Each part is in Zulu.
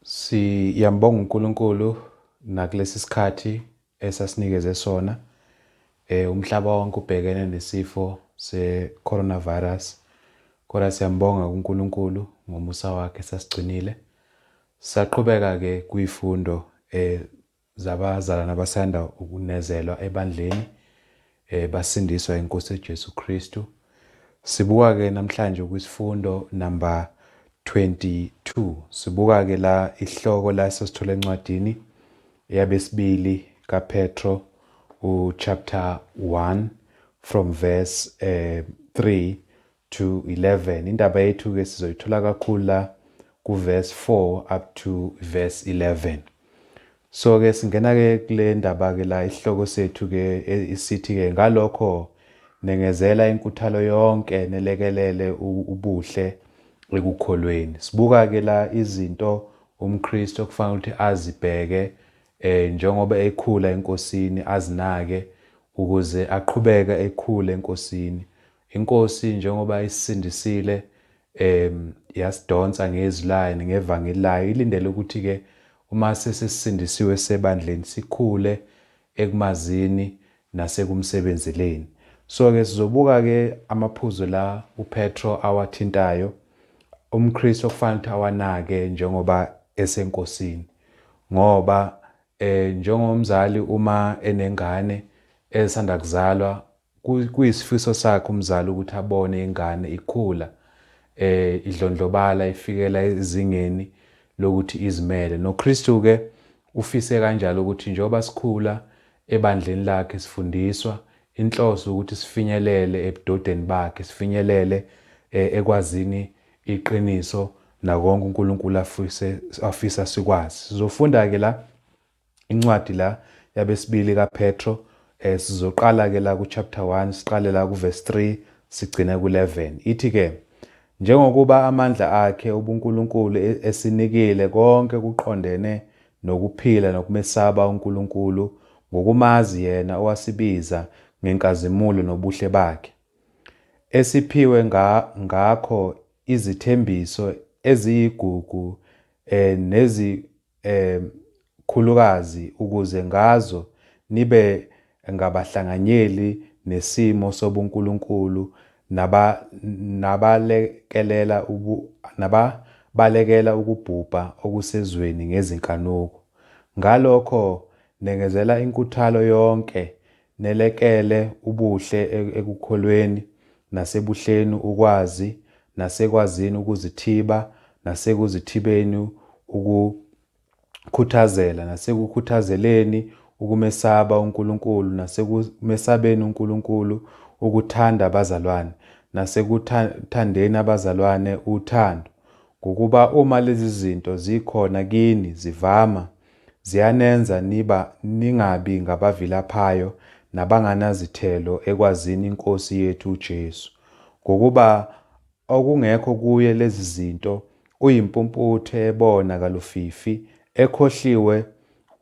Siyambonga uNkulunkulu nakulesi sikhathi esasinikeze sona. Umhlaba wonke ubhekene nesifo se-coronavirus. Kodwa siyambonga kuNkulunkulu ngomusa wakhe sasigcinile. Saqhubeka-ke kwizifundo zabazalwane abasanda ukunezelwa ebandleni basindiswa iNkosi uJesu Kristu. Sibuka-ke namhlanje kwisifundo number 22. Sibuka-ke la isihloko la sesithola encwadini yabesibili kaPetro chapter 1 from verse 3 to 11. Indaba yethu-ke sizoyithola kakhulu la ku-verse 4 up to verse 11. So-ke singena-ke kule ndaba-ke la isihloko sethu-ke isithi-ke ngalokho nengezela inkuthalo yonke nelekelele ubuhle ekukholweni. Sibuka-ke la izinto umKristu okufanele ukuthi azibheke njengoba ekhula eNkosini, azinake ukuze aqhubeke ekhule eNkosini. INkosi njengoba isindisile yasidonsa ngezwi layo ngevangeli layo, ilindele ukuthi-ke uma sesisindisiwe sebandleni sikhule ekumazini nasekumsebenzeleni. So-ke sizobuka-ke amaphuzu la uPetro awathintayo umKristu okufanele ukuthi awanake njengoba eseNkosini. Ngoba njengomzali uma enengane esanda kuzalwa, kuyisifiso sakhe umzali ukuthi abone ingane ikhula, idlondlobala, ifikela ezingeni lokuthi izimele. NoKristu-ke ufise kanjalo ukuthi njengoba sikhula ebandleni lakhe sifundiswa, inhloso ukuthi sifinyelele ebudodeni bakhe, sifinyelele ekwazini iqiniso nakonke uNkulunkulu afisa sikwazi. Sizofunda-ke la incwadi la yabesibili kaPetro. Sizoqala-ke la ku-chapter 1, siqale la ku-verse 3, sigcine ku-11. Ithi-ke, njengokuba amandla akhe ubuNkulunkulu esinikile konke kuqondene nokuphila nokumesaba uNkulunkulu ngokumazi yena owasibiza ngenkazimulo nobuhle bakhe, esiphiwe ngakho izithembiso eziyigugu nezikhulukazi ukuze ngazo nibe ngabahlanganyeli nesimo sobuNkulunkulu nabalekela ukubhubha okusezweni ngezinkanuko. Ngalokho nengezela inkuthalo yonke nelekele ubuhle ekukholweni, nasebuhleni ukwazi, nasekwazini ukuzithiba, nasekuzithibeni ukukhuthazela, nasekukhuthazekeni ukumesaba uNkulunkulu, nasekumesabeni uNkulunkulu ukuthanda abazalwane, nasekuthandeni abazalwane uthando. Ngokuba uma lezi zinto zikhona kini zivama, ziyanenza ningabi ngabavilaphayo nabanganazithelo ekwazini iNkosi yethu uJesu. Ngokuba okungekho kuye lezi zinto uyimpumputhe ebona kalufifi, ekhohliwe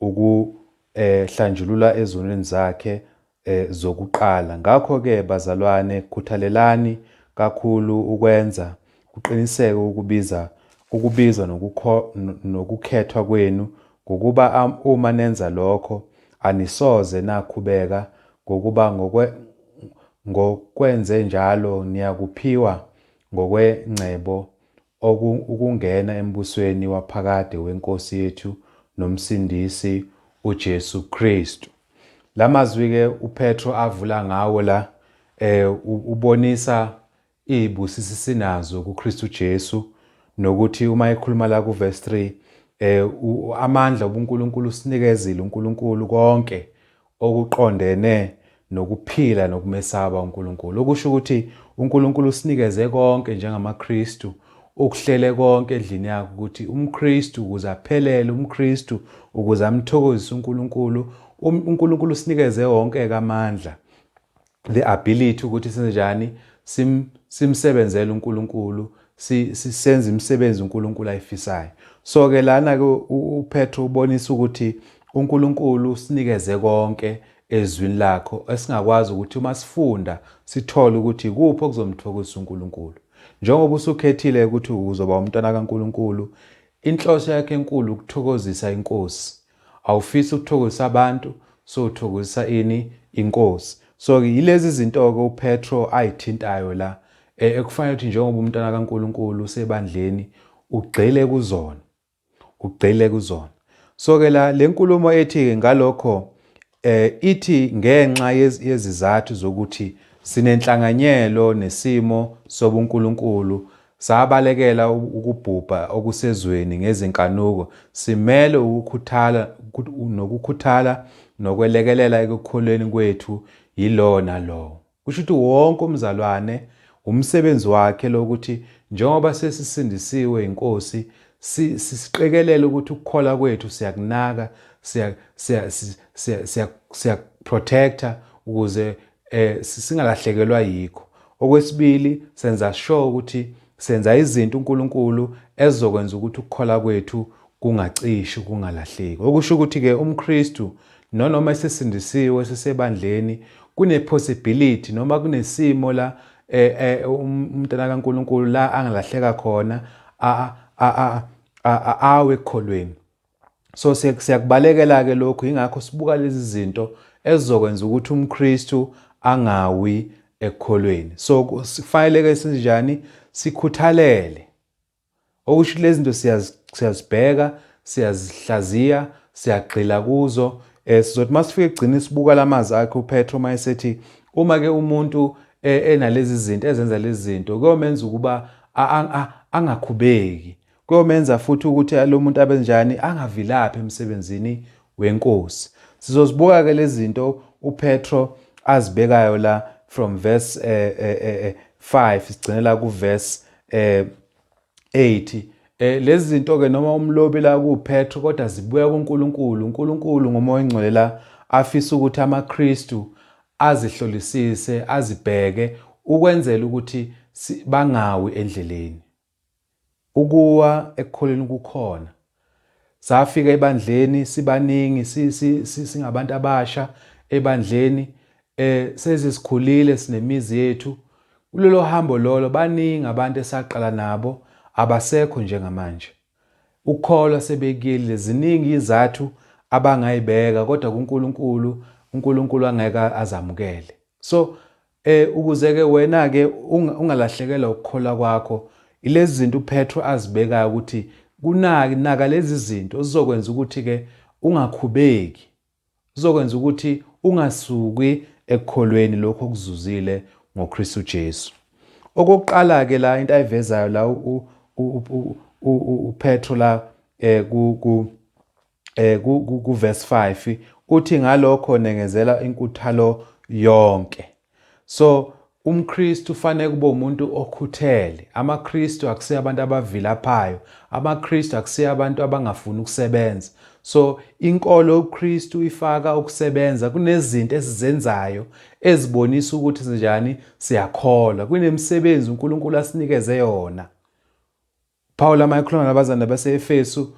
ukuhlanjulula ezonweni zakhe zokuqala. Ngakho-ke bazalwane, khuthalelani kakhulu ukwenza kuqiniseke ukubizwa nokukhethwa kwenu, ngokuba uma nenza lokho anisoze nakhubeka, ngokuba ngokwenze njalo niyakuphiwa ngokwengcebo ukungena embusweni waphakade weNkosi yethu nomsindisi uJesu Kristu. Lamazwi-ke uPetro avula ngawo la ubonisa izibusiso sinazo kuKristu Jesu, nokuthi uma ekhuluma la ku-verse 3, amandla ubuNkulunkulu usinikezile uNkulunkulu konke okuqondene nokuphila nokumesaba uNkulunkulu. Okusho ukuthi uNkulunkulu usinikeze konke njengamaKristu, ukuhlele konke endlini yakhe ukuthi umKristu ukuze aphelele, umKristu ukuze amthokozise uNkulunkulu, uNkulunkulu usinikeze wonke-ke amandla, the ability ukuthi senzenjani, simsebenzele uNkulunkulu, sisenze imisebenzi uNkulunkulu ayifisayo. So-ke lana-ke uPetro ubonisa ukuthi uNkulunkulu usinikeze konke ezwini lakho esingakwazi ukuthi uma sifunda sithole ukuthi kuphi okuzomthokozisa uNkulunkulu. Njengoba usukhethile ukuthi uzoba umntwana kaNkulunkulu, inhloso yakhe enkulu ukuthokozisa iNkosi. Awufisi ukuthokozisa abantu, so uthokozisa iNkosi. So yilezi zinto ke uPetro ayithintayo la ekufanele ukuthi njengoba umntwana kaNkuluNkulu usebandleni ugxile kuzona. Ugxile kuzona. So ke la lenkulumo ethi ngalokho ithi ngenxa yezizathu zokuthi sinenhlanganyelo nesimo sobuNkulunkulu sabalekela ukubhubha okusezweni ngezinkanuko simele ukukhuthala nokwelekelela ekukholweni kwethu yilona lo. Kusho ukuthi wonke umzalwane umsebenzi wakhe lokuthi njengoba sesisindisiwe iNkosi siqikelele ukuthi ukukhola kwethu siyakunaka siya protector ukuze singalahlekelwa yikho. Okwesibili senza sure ukuthi senza izinto uNkulunkulu ezizokwenza ukuthi ukukhola kwethu kungacishi kungalahleki. Okusho ukuthi ke umKristu noma esesindisiwe sisebandleni kune possibility noma kunesimo la umntana kaNkulunkulu la angalahleka khona awe ekholweni. So siyakubalekela ke lokho ingakho sibuka lezi zinto ezizokwenza ukuthi umKristu angawi ekholweni. So kufanele ke sinjani sikhuthalele. Okusho lezi zinto siyazibheka, siyazihlaziya, siyagxila kuzo. Sizothi masifike egcina sibuka lamazwi akhe uPetro mayesethi uma ke umuntu enalezi zinto ezenza lezi zinto kuyomenza ukuba angakhubeki. Kuyomenza futhi ukuthi lo muntu abenjani angavilaphi emsebenzini weNkosi. Sizozibuka ke lezi zinto uPetro azibekayo la from verse 5 sigcinela ku verse 8. Lezi zinto ke noma umlobi la kuPetro kodwa zibuya kuNkulunkulu. uNkulunkulu ngoMoya oNgcwele la afisa ukuthi amaKristu azihlolisise, azibheke ukwenzela ukuthi bangawi endleleni. Ukuwa ekukholeni kukhona. Safika ebandleni sibaningi singabantu abasha ebandleni sezisikhulile sinemizi yethu. Kulelo hambo lolo baningi abantu esaqala nabo abasekho njengamanje. Ukukholwa sebekile ziningi izathu abangayibeka kodwa uNkulunkulu angeke azamukele. So ukuze ke wena ke ungalahlekelwa ukukholwa kwakho ilezi zinto uPetro azibekayo ukuthi naka lezi zinto zizokwenza ukuthi ke ungakhubeki. Zizokwenza ukuthi ungasuki ekukholweni lokho okuzuzile ngoKristu Jesu. Okokuqala ke la into ayivezayo la uPetro la ku verse 5 uthi ngalokho nengezela inkuthalo yonke. So umKristu ufanele kube umuntu okhuthele. AmaKristu akusiyo abantu abavilaphayo. AmaKristu akusiyo abantu abangafuni ukusebenza. So inkolo uKristu ifaka ukusebenza. Kunezinto esizenzayo ezibonisa ukuthi sinjani siyakholwa. Kunemisebenzi uNkulunkulu asinikeze yona. Paul amayikhuluma nabazalwane base-Efesu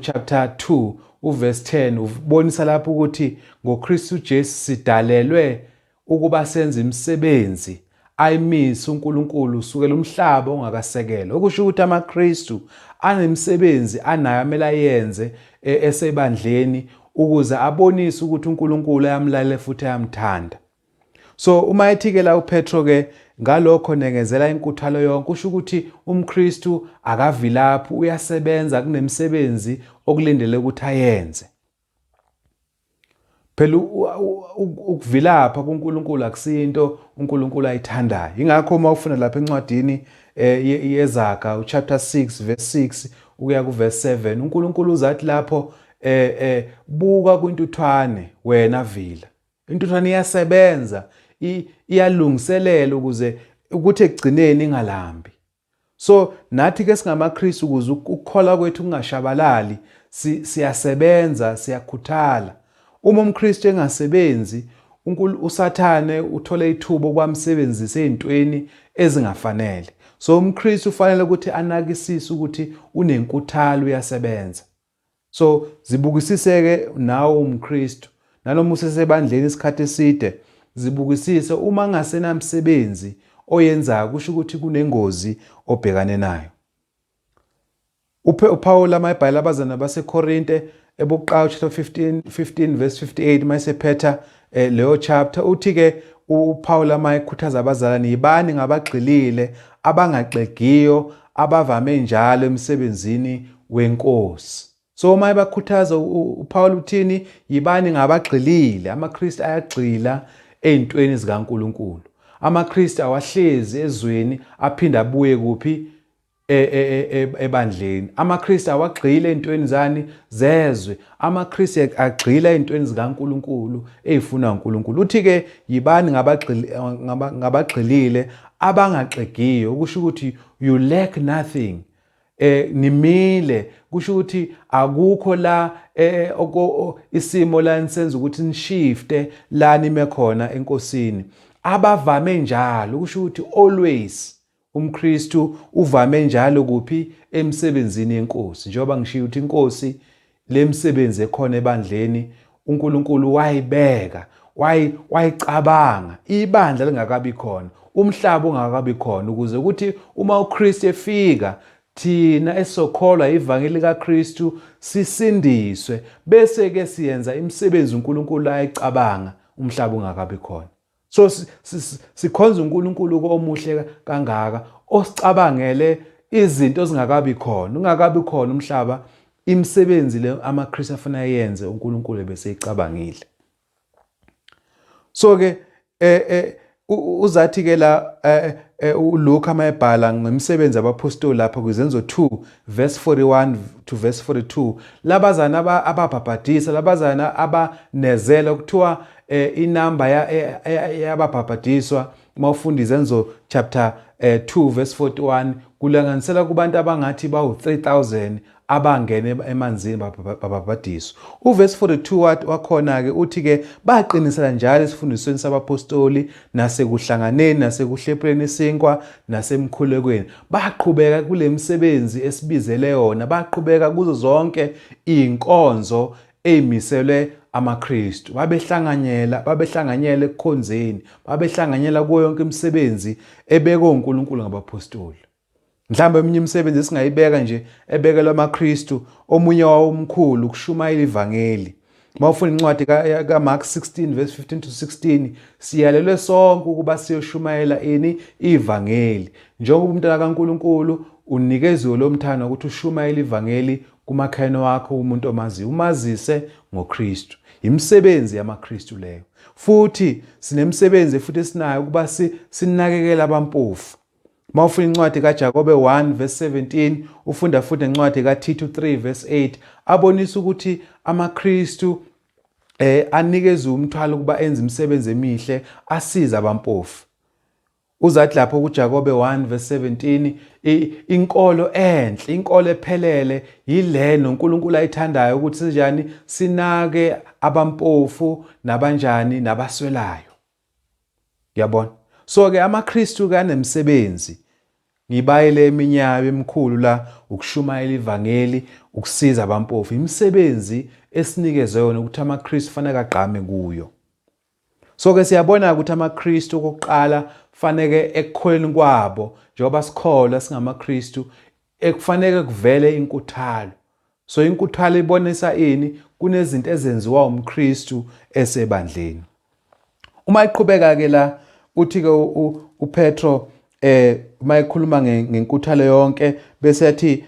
chapter 2 verse 10 ubonisa lapho ukuthi ngoKristu Jesu sidalelwe ukuba senze imisebenzi ayimisa uNkulunkulu usukela umhlaba ongakasekelwa. Okusho ukuthi amaKristu anemisebenzi anayo amele ayenze esebandleni ukuze abonise ukuthi uNkulunkulu ayamlalela futhi ayamthanda. So uma ethi ke la uPetro ke ngalokho nengezela inkuthalo yonke kusho ukuthi umKristu akavilaphi uyasebenza kunemisebenzi okulindele ukuthi ayenze. Phela ukuvilapha kuNkulunkulu akusinto uNkulunkulu ayithandayo. Ingakho uma ufuna lapha encwadini yeZakha chapter 6 verse 6 ukuya ku verse 7 uNkulunkulu uzathi lapho buka kwintuthwane wena vila. Intuthwane iyasebenza, iyalungiselela ukuthi ekugcineni ingalambi. So nathi ke singamaKristu ukuze ukukholwa kwethu kungashabalali siyasebenza, siyakhuthala. Uma umKristu engasebenzi uSathane uthole ithuba okwamsebenzisa ezintweni ezingafanele. So umKristu ufanele ukuthi anakisise ukuthi unenkuthalo uyasebenza. So zibukisise-ke nawe umKristu nanoma usesebandleni isikhathi eside zibukisise uma ngasenamsebenzi oyenzayo kusho ukuthi kunengozi obhekane nayo. uPaul amabhayibheli abazalwane baseKorinte ebuqayo chapter 15 verse 58 mayesephetha leyo chapter uthi ke uPaul amayikhuthaza abazalwane yibani ngabagxilile abangaxegiyo abavame njalo emsebenzini weNkosi. So uma bakhuthaza uPaul uthini yibani ngabagxilile. AmaKristu ayagxila ezintweni zikaNkuluNkulu. AmaKristu awahlezi ezweni aphinda abuye kuphi ebandleni. AmaKristu awagxile ezintweni zani zezwe. AmaKristu agxila ezintweni zikaNkuluNkulu ezifunwa uNkulunkulu. Uthi ke yibani ngabagxilile abangaxegiyo ukusho ukuthi you lack nothing. Nimile kusho ukuthi akukho la isimo la nisenza ukuthi nishifte la nime khona eNkosini. Abavame njalo kusho ukuthi always umKristu uvame njalo kuphi emsebenzini yeNkosi. Njengoba ngishiyo ukuthi iNkosi lemsebenzi ekhona ebandleni uNkulunkulu wayibeka wayicabanga ibandla lingakabi khona, umhlaba ungakabi khona, ukuze ukuthi uma uKristu efika thina esokholwa ivangeli likaKristu sisindiswe, bese ke siyenza imisebenzi uNkulunkulu ayicabanga umhlaba ungakabi khona. So sikhonza uNkulunkulu omuhle kangaka osicabangele izinto zingakabi khona, ungakabi khona umhlaba, imisebenzi le amaKristu afuna yenze uNkulunkulu bese icabangile. So ke uzathi ke la uLuka amayebhala ngemisebenzi abapostoli lapha kwizenzo 2 verse 41 to verse 42 labazana ababhabhadisa, labazana abanezela kuthiwa inamba yababhabhadiswa mawufunda izenzo chapter 2 verse 41 kulanganisela kubantu abangathi bawu 3000 abangene emanzini babhabhadiswa. Uverse 42 wakhona ke uthi ke baqinisela njalo esifundisweni sabapostoli nasekuhlanganeni nasekuhlepheni isinkwa nasemkhulekweni. Baqhubeka kule misebenzi esibizele yona, baqhubeka kuzo zonke inkonzo ezimiselwe amaKristu. Babehlanganyela ekukhonzeni, babehlanganyela kuyo yonke imisebenzi ebekwe uNkulunkulu ngabapostoli. Mhlawumbe eminye imisebenzi esingayibeka nje ebekelwe amaKristu, omunye wawo omkhulu ukushumayela ivangeli. Mawufunda incwadi kaMark 16 verse 15 to 16 siyalelwe sonke ukuba siyoshumayela ivangeli. Njengoba umntwana kaNkulunkulu unikeziwe lo mthando ukuthi ushumayele ivangeli kumakhaya wakho, umuntu omaziyo, umazise ngoKristu. Imisebenzi yamaKristu leyo. Futhi sinemisebenzi futhi esinayo ukuba sinakekele abampofu. Mawufunda incwadi kaJakobe 1 verse 17 ufunda futhi incwadi kaTito 3 verse 8 abonisa ukuthi amaKristu anikeze umthwalo kuba enze imisebenzi emihle asiza abampofu. Uzathi lapho kuJakobe 1 verse 17 inkolo enhle, inkolo ephelele yilena uNkulunkulu ayithandayo ukuthi sinjani sinake abampofu nabanjani nabaswelayo. Yabona? So ke amaKristu kanemsebenzi. Ngibayele eminyayo emikhulu la ukushumayela ivangeli, ukusiza abampofu, imisebenzi esinikezwe yona ukuthi amaKristu fanele agqame kuyo. So ke siyabona ukuthi amaKristu okokuqala fanele ekukholeni kwabo njengoba sikholwa singamaKristu ekufanele kuvele inkuthalo. So inkuthalo ibonisa ini? Kunezinto ezenziwa umKristu esebandleni. Uma iqhubeka ke la uthi ke uPetro mayikhuluma ngenkuthalo yonke bese yathi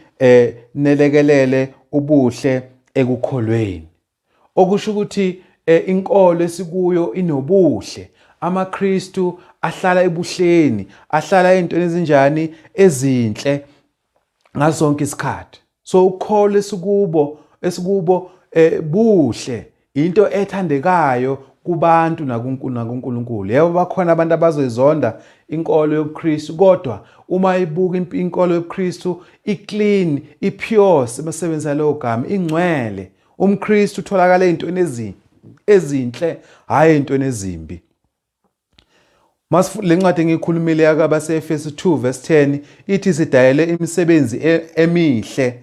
nelekelele ubuhle ekukholweni. Okusho ukuthi inkolo esikuyo inobuhle. AmaKristu ahlala ebuhleni, ahlala ezintweni ezinjani ezinhle ngasonke isikhathi. So ukholo esikubo buhle, into ethandekayo kubantu nakuNkulunkulu. Yebo bakhona abantu abazoyizonda inkolo yobuKristu, kodwa uma ibuka inkolo yobuKristu iclean, ipure, sebenzisa leyo gama, ingcwele. UmKristu utholakala ezintweni ezinhle, hayi ezintweni ezimbi. Le ncwadi engikhulumile yakabase-Efesu 2 verse 10 ithi sidayele imisebenzi emihle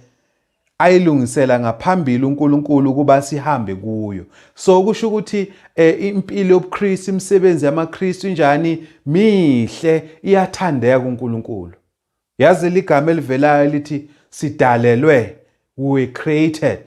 ayilungisela ngaphambili uNkulunkulu ukuba sihambe kuyo. So kusho ukuthi impilo yobuKristu, imisebenzi yamaKristu njani mihle, iyathandeka kuNkulunkulu. Yazi ligama elivelayo lithi sidalelwe, we were created.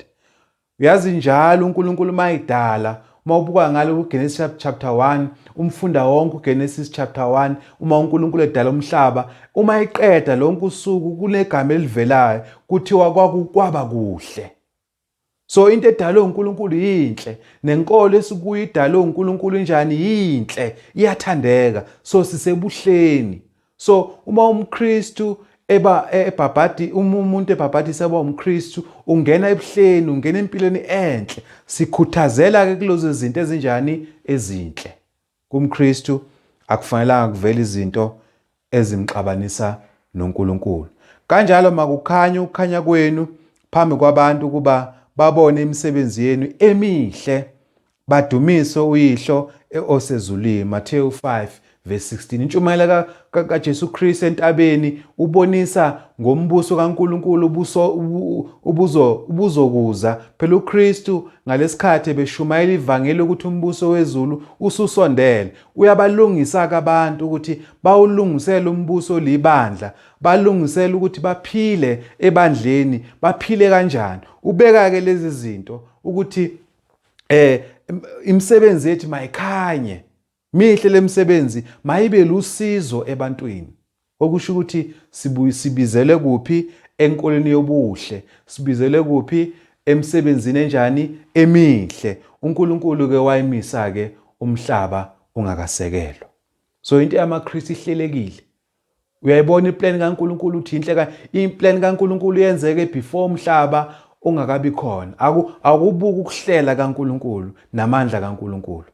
Uyazi njalo uNkulunkulu mayidala, uma ubuka ngalo kuGenesis chapter 1, umfunda wonke uGenesis chapter 1, uma uNkulunkulu edala umhlaba, uma eqeda lonke usuku kunegama elivelayo kuthiwa kwaba kuhle. So into edalwe uNkulunkulu yinhle, nenkolo esikuyo idalwe uNkulunkulu njani yinhle, iyathandeka. So sisebuhleni. So uma umKristu umuntu ebhabhadisa aba umKristu, ungena ebuhleni, ungena empilweni enhle. Sikhuthazela ke kulezo zinto ezinjani ezinhle. KumKristu akufanelanga kuvela izinto ezimxabanisa noNkulunkulu. Kanjalo makukhanya ukukhanya kwenu phambi kwabantu kuba babone imisebenzi yenu emihle, badumise uYihlo osezulwini. Matthew 5 verse 16. Intshumayelo kaJesu Kristu entabeni ubonisa ngombuso kaNkulunkulu ubuzokuza. Phela uKristu ngalesikhathi beshumayela ivangeli ukuthi umbuso wezulu ususondele, uyabalungisa abantu ukuthi bawulungisele umbuso libandla, balungisele ukuthi baphile ebandleni, baphile kanjani. Ubeka ke lezi zinto ukuthi imisebenzi yethu mayikhanye, mihle lemisebenzi mayibe lusizo ebantwini. Okusho ukuthi sibizele kuphi? Enkolweni yobuhle. Sibizele kuphi? Emsebenzini enjani? Emihle. uNkulunkulu ke wayimisa ke umhlaba ungakasekelwa. So into yamaKristu ihlelekile. Uyayibona iplan kaNkulunkulu uthi inhle implan kaNkulunkulu yenzeke before umhlaba ungakabi khona. Akubuka ukuhlela kaNkulunkulu namandla kaNkulunkulu.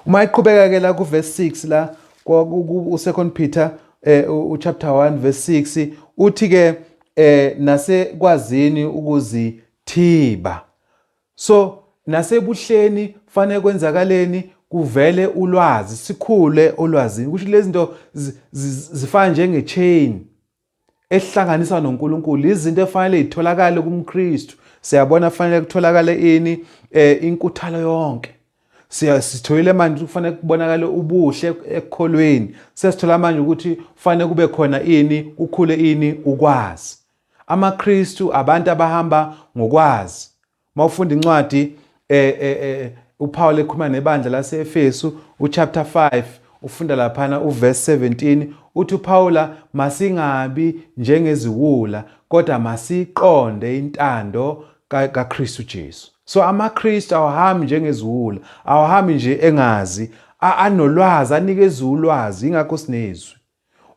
Uma iqhubeka ke la ku verse 6 la ku 2 Peter chapter 1 verse 6 uthi ke nasekwazini ukuzithiba. So nasebuhleni fanele kwenzakaleni kuvele ulwazi, sikhule olwazini. Kusho lezi zinto zifana njenge chain ehlanganisa noNkulunkulu. Izinto efanele itholakale kumKristu. Siyabona fanele kutholakale ini inkuthalo yonke. Sitholile manje kufanele kubonakale ubuhle ekukholweni. Sesithola manje ukuthi kufanele kube khona ini, kukhule ini, ukwazi. AmaKristu abantu abahamba ngokwazi. Mawufunda incwadi uPaul ekhuluma nebandla laseEfesu chapter 5 ufunda laphana uverse 17 uthi uPaula masingabi njengeziwula kodwa masiqonde intando kaKristu Jesu. So amaKristu awuhambi njengeziwula, awuhambi nje engazi, anolwazi, anikeza ulwazi, ingakho sinezwi.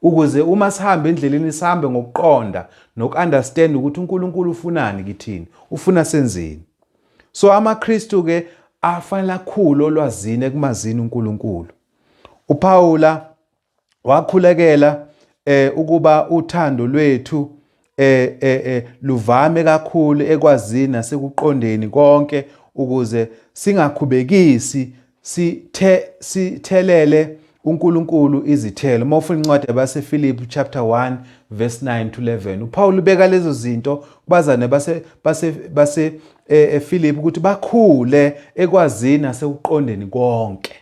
Ukuze uma sihamba endleleni sihambe ngokuqonda nokunderstand ukuthi uNkulunkulu ufunani kithini, ufuna senzeni. So amaKristu ke afanele akhulu olwazini ekumazini uNkulunkulu. uPaula wakhulekela ukuba uthando lwethu luvame kakhulu ekwazini nasekuqondeni konke ukuze singakhubekisi sithelele uNkulunkulu izithelo. Mawufuna incwadi yabaseFilipi chapter 1 verse 9 to 11. uPaul ubeka lezo zinto kubazane base eFilipi ukuthi bakhule ekwazini nasekuqondeni konke.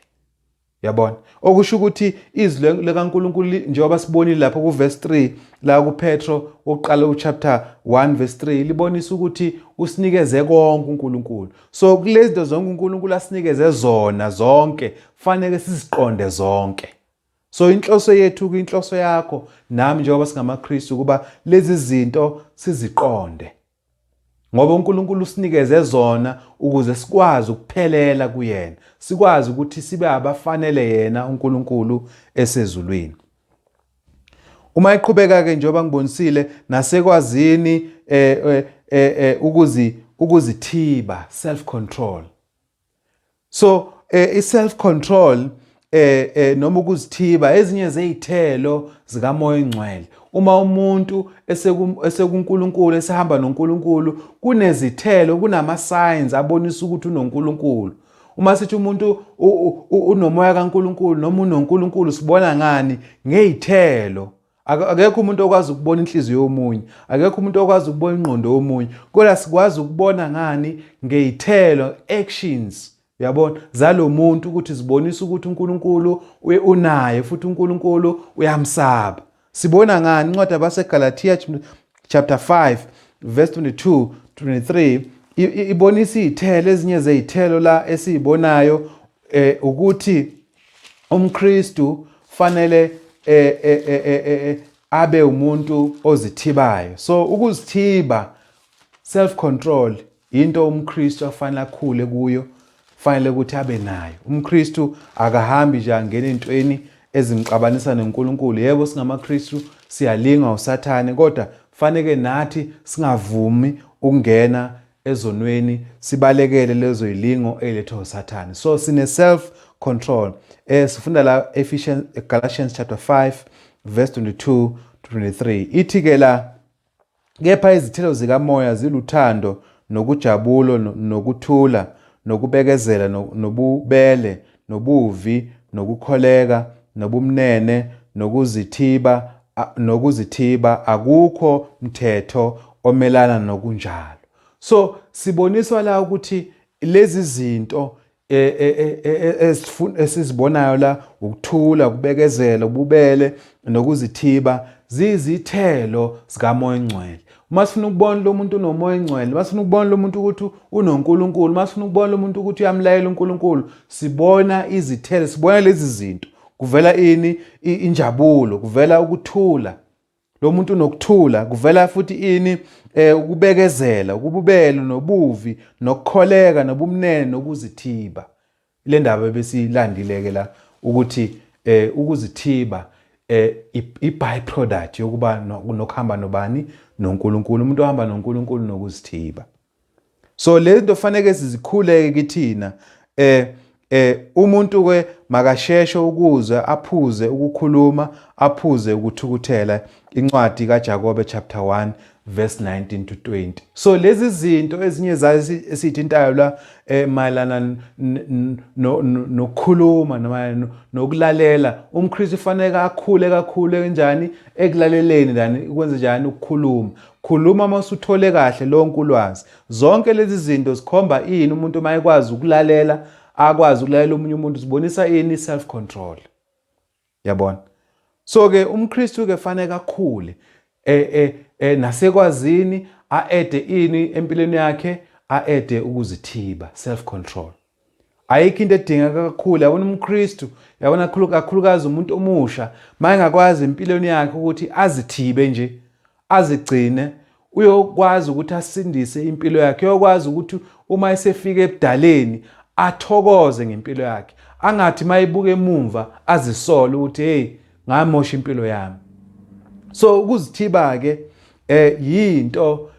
Yabona? Okusho ukuthi izwi likaNkulunkulu njengoba sibonile lapha ku verse 3 la kuPetro oqala chapter 1 verse 3 libonisa ukuthi usinikeze konke uNkulunkulu. So kulezi zinto zonke uNkulunkulu asinikeze zona zonke fanele siziqonde zonke. So inhloso yethu inhloso yakho nami njengoba singamaKristu kuba lezi zinto siziqonde. Ngoba uNkulunkulu usinikeze zona ukuze sikwazi ukuphelela kuyena. Sikwazi ukuthi sibe abafanele yena uNkulunkulu esezulwini. Uma iqhubeka ke njengoba ngibonisile nasekwazini ukuzithiba, self control. So i-self control noma ukuzithiba ezinye zezithelo zikaMoya oNgcwele. Uma umuntu esekuNkulunkulu esehamba noNkulunkulu kunezithelo, kunama signs abonisa ukuthi unoNkulunkulu. Uma sithi umuntu unomoya kaNkulunkulu noma unoNkulunkulu sibona ngani? Ngezithelo. Akekho umuntu okwazi ukubona inhliziyo yomunye, akekho umuntu okwazi ukubona ingqondo yomunye, kodwa sikwazi ukubona ngani? Ngezithelo, actions. Uyabona zalomuntu ukuthi zibonisa ukuthi uNkulunkulu unaye futhi uNkulunkulu uyamsaba. Sibona ngani? Incwadi yabaseGalatia chapter 5 verse 22 23 ibonisa izithelo ezinye zezithelo la esizibonayo ukuthi umKristu fanele abe umuntu ozithibayo. So ukuzithiba, self control, into umKristu afanele akhule kuyo, fanele ukuthi abe nayo. UmKristu akahambi nje angena entweni ezimxabanisa noNkulunkulu. Yebo singamaKristu siyalinga uSathane, kodwa fanele nathi singavumi ukungena ezonweni, sibalekele lezo ilingo elethwa uSathane. So sine self control. Sifunda la Galatians chapter 5 verse 22 to 23. Ithi ke la, kepha izithelo zikamoya ziluthando, nokujabulo, nokuthula, nokubekezela, nobubele, nobuvi, nokukholeka, nobumnene, nokuzithiba, akukho mthetho omelana nokunjalo. So siboniswa la ukuthi lezi zinto esizibonayo la, ukuthula, ukubekezela, ububele, nokuzithiba, zizithelo zikamoya ongcwele. Uma sifuna ukubona lo muntu unomoya ongcwele, uma sifuna ukubona lo muntu ukuthi unoNkulunkulu, uma sifuna ukubona lo muntu ukuthi uyamlayela uNkulunkulu, sibona izithelo, sibona lezi zinto. Kuvela ini? Injabulo, kuvela ukuthula. Lo muntu unokuthula, kuvela futhi ini? Ukubekezela, ukububelo, nobuvi, nokukholeka, nobumnene, nokuzithiba. Le ndaba besilandileke la ukuthi ukuzithiba i-byproduct yokuba nokuhamba nobani? noNkulunkulu. Umuntu ohamba noNkulunkulu nokuzithiba. So le zinto fanele sizikhuleke kithina. Umuntu ke makasheshe ukuzwa, aphuze ukukhuluma, aphuze ukuthukuthela. Incwadi kaJakobe chapter 1 verse 19 to 20. So lezi zinto ezinye zayo esithintayo la mayelana nokukhuluma noma nokulalela, umKristu fanele akhule kakhulu kanjani ekulaleleni lani, ukwenza njani ukukhuluma. Khuluma masuthole kahle lonke ulwazi. Zonke lezi zinto zikhomba ini umuntu mayekwazi ukulalela, akwazi ukulalela omunye umuntu, sibonisa ini? Self control. Yabona? So ke umKristu ke fanele akhule nasekwazini, aede ini empilweni yakhe, aede ukuzithiba, self control. Ayikho into edingeka kakhulu. Yabona umKristu, yabona kakhulukazi umuntu omusha, mayengakwazi empilweni yakhe ukuthi azithibe nje, azigcine, uyokwazi ukuthi asindise impilo yakhe, uyokwazi ukuthi uma esefika ebudaleni athokoze ngempilo yakhe, angathi mayibuka emumva azisola ukuthi hey, ngamosha impilo yami. So ukuzithiba ke yinto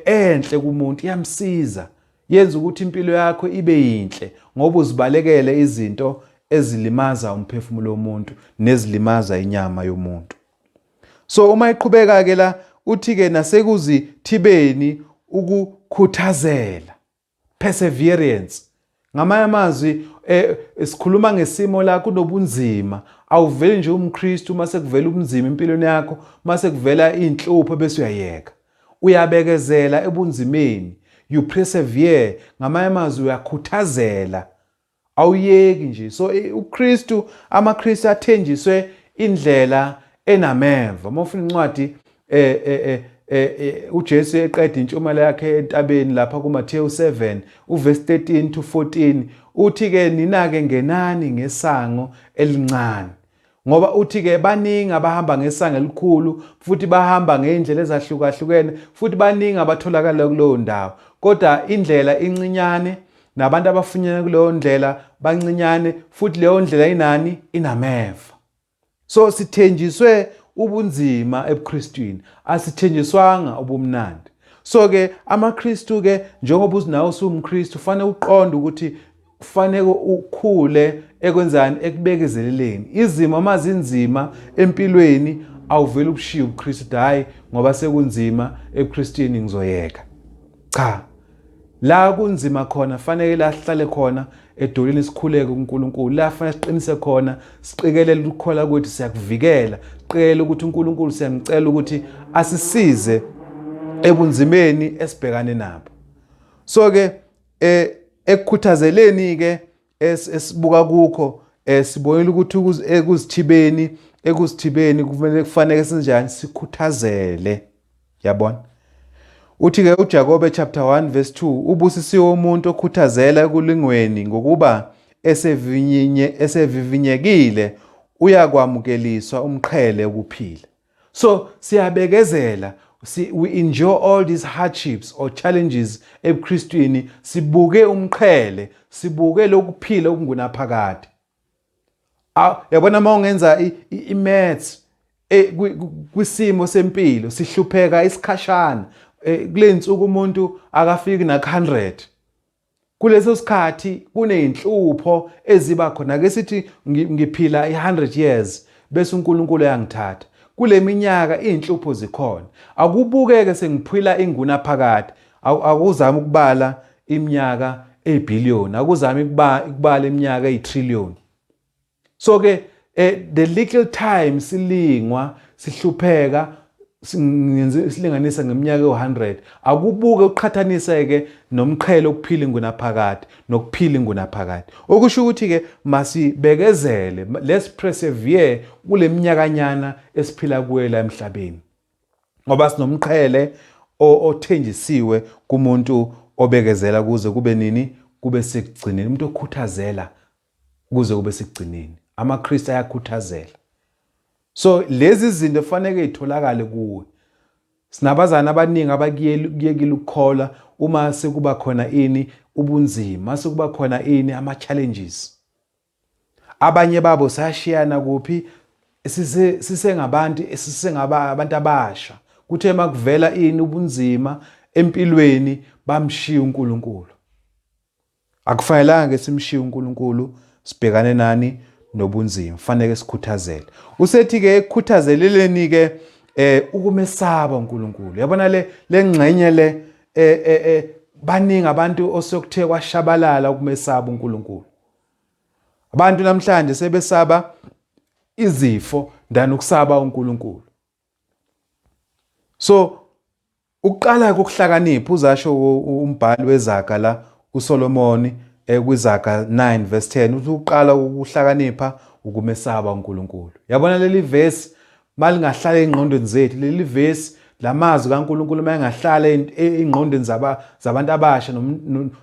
enhle kumuntu, iyamsiza, yenza ukuthi impilo yakho ibe yinhle ngoba uzibalekele izinto ezilimaza umphefumulo womuntu nezilimaza inyama yomuntu. So uma iqhubeka ke la uthi ke nasekuzithibeni ukukhuthazela, perseverance. Ngamanye amazwi sikhuluma ngesimo la kunobunzima, awuveli nje umKristu mase kuvela ubunzima empilweni yakho, mase kuvela inhlupho bese uyayeka. Uyabekezela ebunzimeni, you persevere. Ngamanye amazwi uyakhuthazela, awuyeki nje. So uKristu, amaKristu athenjiswe indlela enameva. Mawufuna incwadi uJesu eqeda intshumayelo yakhe entabeni lapha kuMathewu 7 uverse 13 to 14, uthi ke nina-ke ngenani ngesango elincane, ngoba uthi ke baningi abahamba ngesango elikhulu, futhi bahamba ngezindlela ezahlukahlukene, futhi baningi abatholakala kuleyo ndawo, kodwa indlela incinyane nabantu abafunyana kuleyo ndlela bancinyane, futhi leyo ndlela inani? Inameva. So sithenjiswe ubunzima ebuKristwini, asithenjiswanga ubumnandi. So ke amaKristu ke njengoba uzinawo usumKristu, fanele uqonde ukuthi kufanele ukhule ekwenzani? Ekubekezeleleni. Izimo amazinzima empilweni awuveli ubushiye ubuKristu, hayi ngoba sekunzima ebuKristwini ngizoyeka. Cha, la kunzima khona fanele la sihlale khona edolweni, sikhuleke kuNkulunkulu. La fanele siqinise khona, siqikelele ukukholwa kwethu siyakuvikela, siqele ukuthi uNkulunkulu siyamcela ukuthi asisize ebunzimeni esibhekane nabo. So ke ekukhuthazeleni ke esibuka kukho, sibonile ukuthi ekuzithibeni kufanele senjani? Sikhuthazele. Yabona? Uthi-ke uJakobe chapter 1 verse 2, ubusisiwe umuntu okhuthazela ekulingweni ngokuba esevivinyekile uyakwamukeliswa umqhele ukuphila. So siyabekezela, we endure all these hardships or challenges ebuKristwini, sibuke umqhele, sibuke lokuphila okungunaphakade. Yabona uma ungenza i-maths kwisimo sempilo sihlupheka isikhashana, kule nsuku umuntu akafiki na-100. Kuleso sikhathi kuney'nhlupho eziba khona. Ake sithi ngiphila 100 years bese uNkulunkulu uyangithatha. Kule minyaka iy'nhlupho zikhona. Akubukeke sengiphila ingunaphakade. Akuzami ukubala iminyaka ey'bhiliyoni, akuzami ukubala iminyaka ey'trillion. So-ke the little time silingwa, sihlupheka, silinganisa ngeminyaka ewu-100, akubuke uqhathanise-ke nomqhele okuphila ingunaphakade nokuphila ingunaphakade. Okusho ukuthi-ke masibekezele, let's persevere kule minyakanyana esiphila kuyo la emhlabeni, ngoba sinomqhele othenjisiwe kumuntu obekezela kuze kube nini? Kube sekugcineni. Umuntu okhuthazela kuze kube sekugcineni. AmaKristu ayakhuthazela. So lezi zinto fanele itholakale kuwe. Sinabazana abaningi abakuyekile ukukholwa uma sekuba khona ini ubunzima, sekuba khona ini ama-challenges. Abanye babo sayashiyana kuphi? Sisengabantu abasha. Kuthe makuvela ini ubunzima empilweni bamshiya uNkulunkulu. Akufanelanga simshiye uNkulunkulu, sibhekane nani? Nobunzima. Fanele sikhuthazele. Usethi-ke ekukhuthazeleleni-ke ukumesaba uNkulunkulu. Yabona le ngxenye le baningi abantu osokuthe kwashabalala ukumesaba uNkulunkulu. Abantu namhlanje sebesaba izifo than ukusaba uNkulunkulu. So ukuqala kokuhlakanipha uzasho umbhali wezaga la uSolomoni kwizaga 9 verse 10 uthi uqala ukuhlakanipha ukumesaba uNkulunkulu. Yabona leli verse malingahlala engqondweni zethu, leli verse lamazwi kaNkulunkulu mayengahlala engqondweni zabantu abasha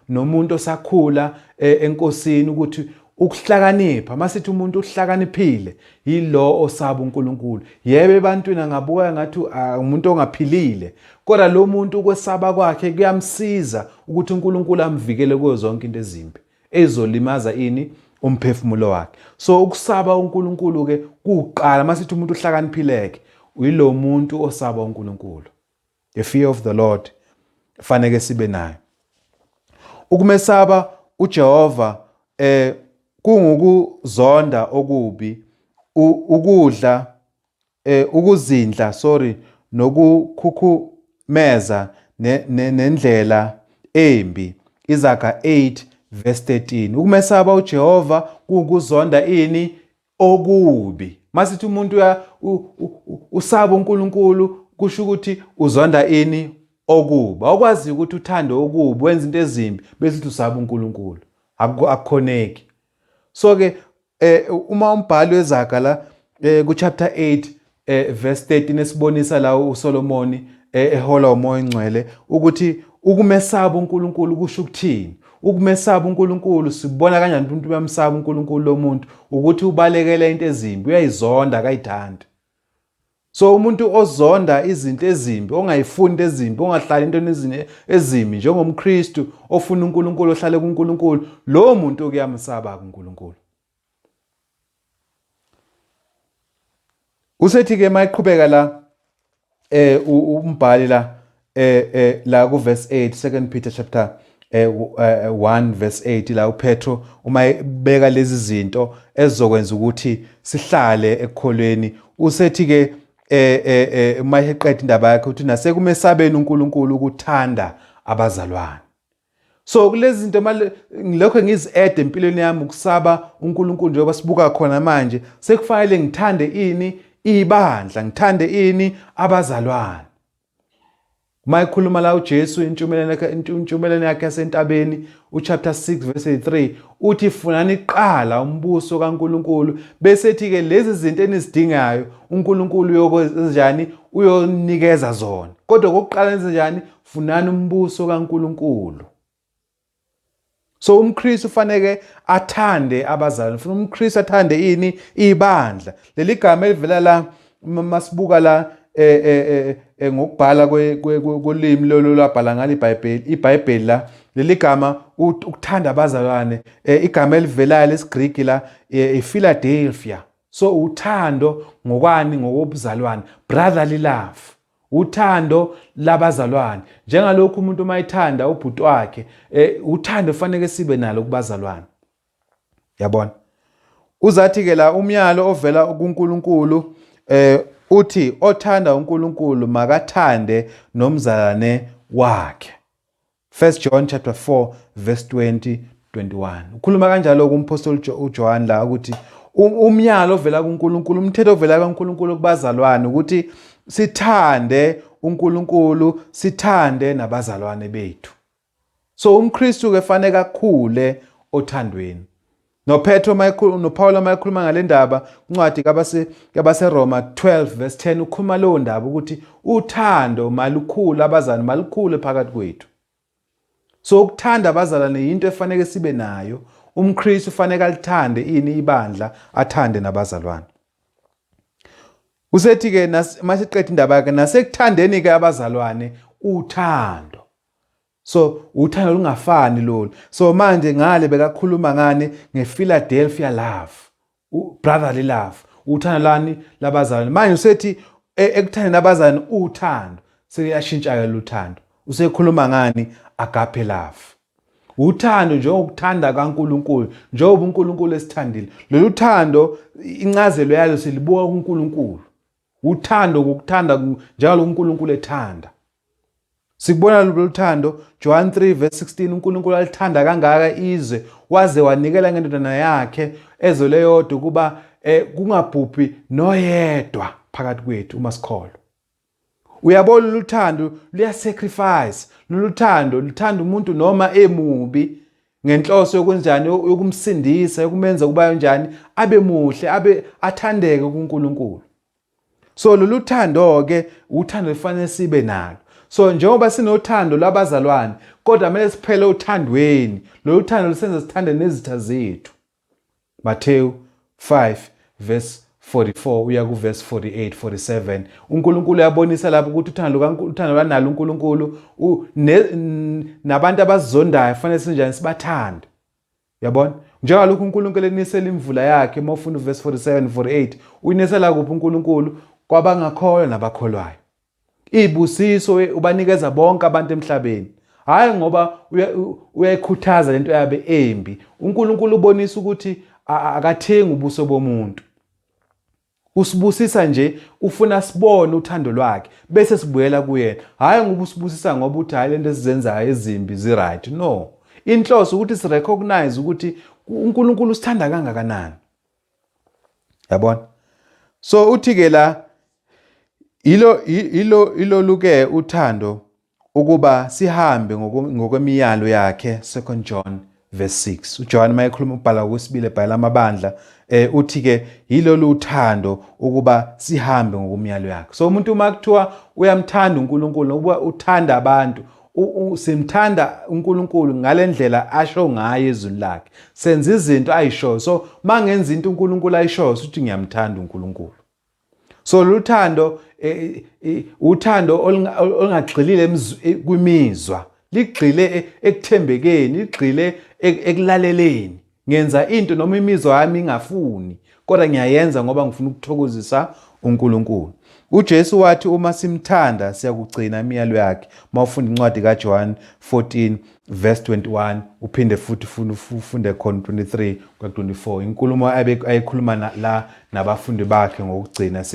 nomuntu osakhula eNkosini, ukuthi ukuhlakanipha, masithi umuntu uhlakaniphile yilo osaba uNkulunkulu. Yebo ebantwini angabuka ngathi umuntu ongaphilile, kodwa lo muntu ukwesaba kwakhe kuyamsiza ukuthi uNkulunkulu amvikele kuzo zonke into ezimbi ezolimaza ini umphefumulo wakhe. So ukusaba uNkulunkulu ke kuqala masithi umuntu uhlakaniphileke uyilo muntu osaba uNkulunkulu. The fear of the Lord fanele sibe nayo. Ukumesaba uJehova kungukuzonda okubi, ukuzindla nokukhukhumeza nendlela embi. Izaga 8 verse 13. Ukumesaba uJehova kungukuzonda ini okubi. Masithi umuntu usaba uNkulunkulu kusho ukuthi uzonda ini okubi. Awukwazi ukuthi uthande okubi wenza into ezimbi bese usaba uNkulunkulu. Akukhoneki. So ke uma umbhali wezaga la ku chapter 8 verse 13 esibonisa la uSolomoni ehola umoya engcwele ukuthi ukumesaba uNkulunkulu kusho ukuthini. Ukumesaba uNkulunkulu sibona kanjani umuntu uyamsaba uNkulunkulu lo muntu ukuthi ubalekela into ezimbi, uyayizonda akayithandi. So umuntu ozonda izinto ezimbi, ongayifuni into ezimbi, ongahlali into ezimbi njengomKristu ofuna uNkulunkulu ohlale kuNkulunkulu, lo muntu kuyamsaba kuNkulunkulu. Usethi-ke mayiqhubeka la umbhali la ku verse 8 2 Peter chapter 1 verse 8 la uPetro uma ebeka lezi zinto ezizokwenza ukuthi sihlale ekukholweni. Usethi-ke uma eqeda indaba yakhe uthi nasekumesabeni uNkulunkulu ukuthanda abazalwane. So kulezi zinto ngilokho ngizi-add empilweni yami ukusaba uNkulunkulu njengoba sibuka khona manje, sekufanele ngithande ini ibandla, ngithande ini abazalwane. Mayikhuluma la uJesu intshumelene yakhe yasentabeni uchapter 6 verse 3 uthi funani kuqala umbuso kaNkuluNkulu bese ethi ke lezi zinto enizidingayo uNkulunkulu uyokwenzani uyonikeza zona. Kodwa kokuqala enzenjani? Funani umbuso kaNkuluNkulu. So umKristu ufanele athande abazalwane. Ufuna umKristu athande ini? Ibandla. Leli gama elivela la masibuka la ngokubhala kolimi lolo labhala ngalo iBhayibheli la leli gama ukuthanda abazalwane igama elivelayo lesiGreek la iPhiladelphia. So uthando ngokwani? Ngokobuzalwane, brotherly love. Uthando labazalwane. Njengalokhu umuntu mayithanda ubhuti wakhe, uthando kufanele sibe nalo kubazalwane. Yabona? Uzathi ke la umyalo ovela kuNkulunkulu uthi othanda uNkulunkulu makathande nomzalwane wakhe. 1 John chapter 4 verse 20-21. Ukhuluma kanjalo kumpostoli uJohn la ukuthi umyalo ovela kuNkulunkulu, umthetho ovela kuNkulunkulu kubazalwane ukuthi sithande uNkulunkulu, sithande nabazalwane bethu. So umKristu ke fanele kakhule othandweni. Paulo mayikhuluma ngale ndaba kuncwadi kabaseRoma 12 verse 10 ukhuluma leyo ndaba ukuthi uthando malukhulu abazalwane malukhulu phakathi kwethu. So ukuthanda abazalwane into efanele sibe nayo. UmKristu ufanele alithande ini? Ibandla, athande nabazalwane. Usethi ke masiqedwe indaba yakhe nasekuthandeni ke abazalwane uthando. So uthando lungafani lolu. So manje ngale bekakhuluma ngane ngePhiladelphia love, brotherly love, uthando lani labazalwane. Manje usethi ekuthanda nabazalwane uthando seyashintsha ke luthando. Usekhuluma ngani? Agape love. Uthando njengokuthanda kaNkuluNkulu, njengoba uNkulunkulu esithandile. Lolu thando incazelo yalo silibuka kuNkulunkulu. Uthando ngokuthanda njalo uNkulunkulu ethanda. Sikubona lolu thando John 3 verse 16 uNkulunkulu alithanda kangaka izwe waze wanikela ngendodana yakhe ezwe leyodwa kuba kungabhubhi noyedwa phakathi kwethu uma sikholwa. Uyabona lolu thando luya sacrifice. Lolu thando luthanda umuntu noma emubi ngenhloso yokunjani yokumsindisa yokumenza kuba njani abe muhle abe athandeke kuNkulunkulu. So lolu thando ke uthando lifanele sibe nalo. So njengoba sinothando labazalwane kodwa kumele siphele uthandweni. Lolu thando lusenza sithande nezitha zethu. Matthew 5 verse 44 uya ku verse 48 47 uNkulunkulu uyabonisa lapho ukuthi uthando lwanalo uNkulunkulu nabantu abazondayo kufanele sinjani sibathande. Uyabona? Njengalokhu uNkulunkulu enisela imvula yakhe mawufuna verse 47 48 uyinisela kuphi uNkulunkulu? Kwabangakholwa nabakholwayo. Ibusiso ubanikeza bonke abantu emhlabeni. Hayi ngoba uyayikhuthaza lento yabe embi. uNkulunkulu ubonisa ukuthi akathengi ubuso bomuntu. Usibusisa nje ufuna sibone uthando lwakhe bese sibuyela kuyena. Hayi ngoba usibusisa ngoba uthi hayi lento esizenzayo ezimbi right. No. Inhloso ukuthi si recognize ukuthi uNkulunkulu usithanda kangakanani. Yabona? So uthi ke la ilo luke uthando ukuba sihambe ngokwemiyalo yakhe 2 John verse 6. uJohn mayekhuluma ubhala kwesibili ebhala amabandla uthi ke yilolu uthando ukuba sihambe ngokumyalo yakhe. So umuntu uma kuthiwa uyamthanda uNkulunkulu ukuba uthanda abantu simthanda uNkulunkulu ngalendlela asho ngayo ezwini lakhe. Senza izinto ayisho. So mangenza into uNkulunkulu ayisho ukuthi ngiyamthanda uNkulunkulu. So luthando uthando olungagxilile kwimizwa, ligxile ekuthembekeni, ligxile ekulaleleni. Ngenza into noma imizwa yami ingafuni, kodwa ngiyayenza ngoba ngifuna ukuthokozisa uNkulunkulu. uJesu wathi uma simthanda siyakugcina imiyalo yakhe. Mawufunda incwadi kaJohn 14 verse 21 uphinde futhi ufunde khona 23 kwa 24. Inkulumo ayikhuluma la nabafundi bakhe ngokugcina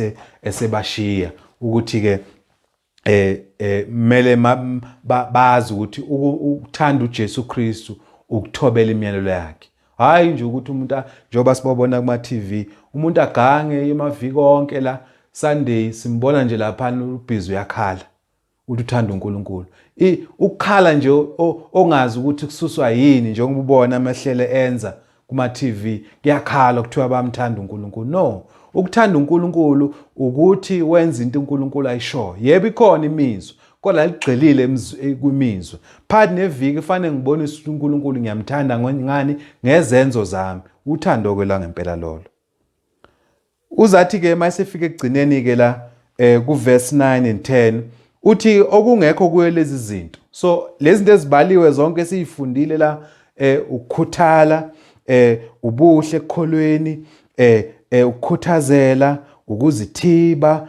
esebashiya ukuthi ke mele bazi ukuthi ukuthanda uJesu Kristu ukuthobela imiyalelo yakhe. Hayi nje ukuthi umuntu njengoba sibabona kuma TV umuntu agange emaviki onke la Sunday simbona nje lapha ubhizi uyakhala. ukuthi uthanda uNkulunkulu. Ukukhala nje ongazi ukuthi kususwa yini njengoba ubona amahlelo enza kuma TV kuyakhala kuthiwa bamthanda uNkulunkulu. No, ukuthanda uNkulunkulu ukuthi wenza into uNkulunkulu ayishoyo. Yebo ikhona imizwa, kodwa ligxilile kwimizwa. Phakathi neviki kufanele ngibonise ukuthi uNkulunkulu ngiyamthanda ngani ngezenzo zami. Uthando ke la ngempela lolo. Uzathi ke mayesefika ekugcineni ke la ku verse 9 and 10 uthi okungekho kuyo lezi zinto. So lezi zinto ezibaliwe zonke esizifundile la ukukhuthala, ubuhle ekukholweni, ukukhuthazela, ukuzithiba,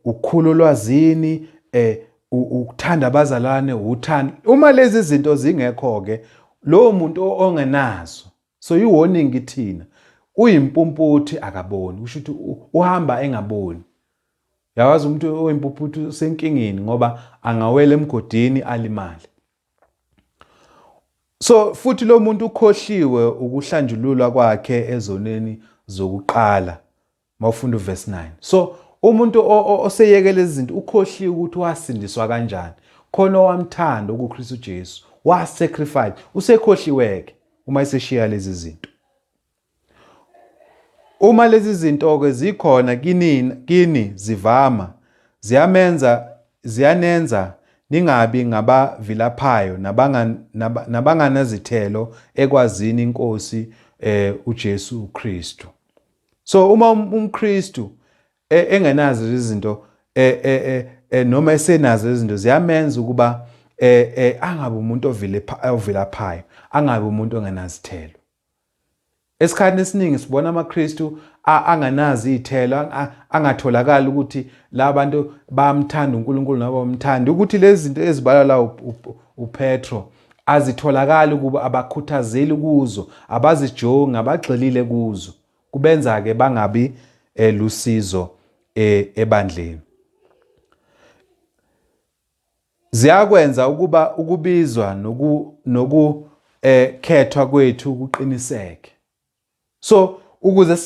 ukukhulu olwazini, ukuthanda abazalwane, uthando. Uma lezi zinto zingekho ke lo muntu ongenazo, so i-warning kithina, uyimpumputhe akaboni, usho ukuthi uhamba engaboni. Yawazi umuntu oyimpumputhe usenkingeni ngoba angawela emgodini alimale. So futhi lo muntu ukhohliwe ukuhlanjululwa kwakhe ezoneni zokuqala mawufunda uverse 9. So umuntu oseyeke lezi zinto ukhohliwe ukuthi wasindiswa kanjani, khona owamthanda kuKristu Jesu, wasacrifice, usekhohliweke uma eseshiya lezi zinto. Uma lezi zinto ke zikhona kini zivama, ziyanenza ningabi ngabavilaphayo nabanganazithelo ekwazini iNkosi uJesu Kristu. So uma umKristu engenazo lezi zinto noma esenazo lezi zinto ziyamenza ukuba angabe umuntu ovilaphayo, angabe umuntu ongenazithelo. Esikhathini esiningi sibona amaKristu anganazi izithelo, angatholakala ukuthi labantu bayamthanda uNkulunkulu noma bamthanda, ukuthi lezi zinto ezibalwa la uPetro azitholakala ukuba abakhuthazeli kuzo, abazijongi, abagxilile kuzo, kubenza ke bangabi lusizo ebandleni. Ziyakwenza ukuba ukubizwa nokukhethwa kwethu kuqiniseke. So ukuze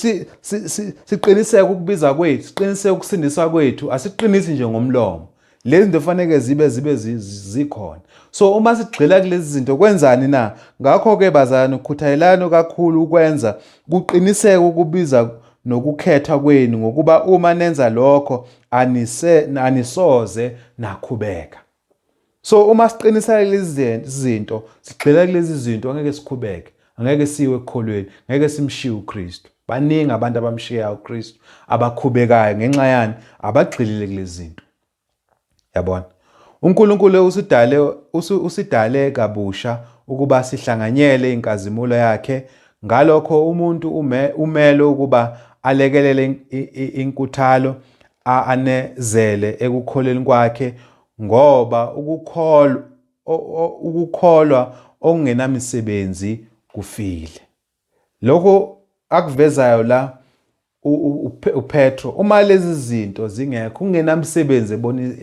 siqiniseke ukubiza kwethu, siqiniseke ukusindiswa kwethu, asiqinisi nje ngomlomo. Lezi zinto fanele zibe zikhona. So uma sigxila kulezi zinto kwenzani na? Ngakho ke bazalwane, ukukhuthalelana kakhulu ukwenza kuqiniseke ukubiza nokukhethwa kwenu, ngokuba uma nenza lokho anisoze nakhubeka. So uma siqiniseka lezi zinto, sigxila kulezi zinto, angeke sikhubeke, angeke siwe ekukholweni, angeke simshiye uKristu. Baningi abantu abamshiya uKristu abakhubekayo ngenxa yani abagxilile kulezi zinto. Yabona, uNkulunkulu usidale kabusha ukuba sihlanganyele inkazimulo yakhe. Ngalokho umuntu umele ukuba alekelele inkuthalo anezele ekukholeni kwakhe, ngoba ukukholwa okungenamisebenzi kufile. Lokho akuvezayo la uPetro, uma lezi zinto zingekho, kungenamisebenzi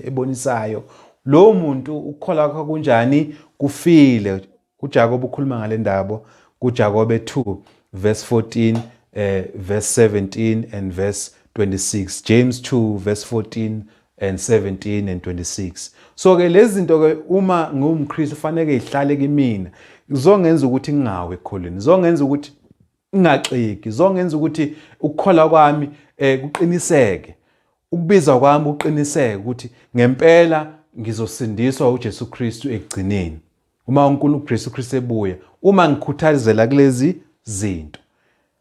ebonisayo, lo muntu ukukholwa kwakhe kunjani? Kufile. uJakobe ukhuluma ngale ndaba kuJakobe 2 verse 14, verse 17 and verse 26. James 2 verse 14 and 17 and 26. So ke lezi zinto ke uma ngumKristu fanele ihlale kimina, zongenza ukuthi ngingawe ekukholweni, zongenza ukuthi ngingaxiki, zongenza ukuthi ukukholwa kwami kuqiniseke, ukubiza kwami kuqiniseke ukuthi ngempela ngizosindiswa uJesu Kristu ekugcineni. Uma uNkulunkulu Jesu Kristu ebuya, uma ngikhuthazela kulezi zinto.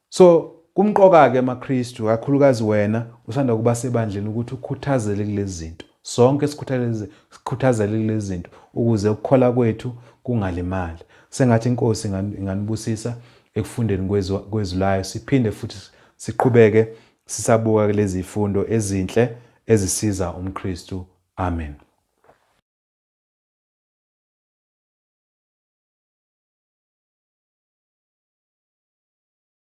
So kumqoka ke amaKristu, kakhulukazi wena usanda kuba sebandleni, ukuthi ukhuthazele kulezi zinto. Sonke sikhuthazele kulezi zinto ukuze ukukholwa kwethu kungalimali. Sengathi iNkosi inganibusisa ekufundeni kwezulayo, siphinde futhi siqhubeke sisabuka kulezi zifundo ezinhle ezisiza umKristu. Amen.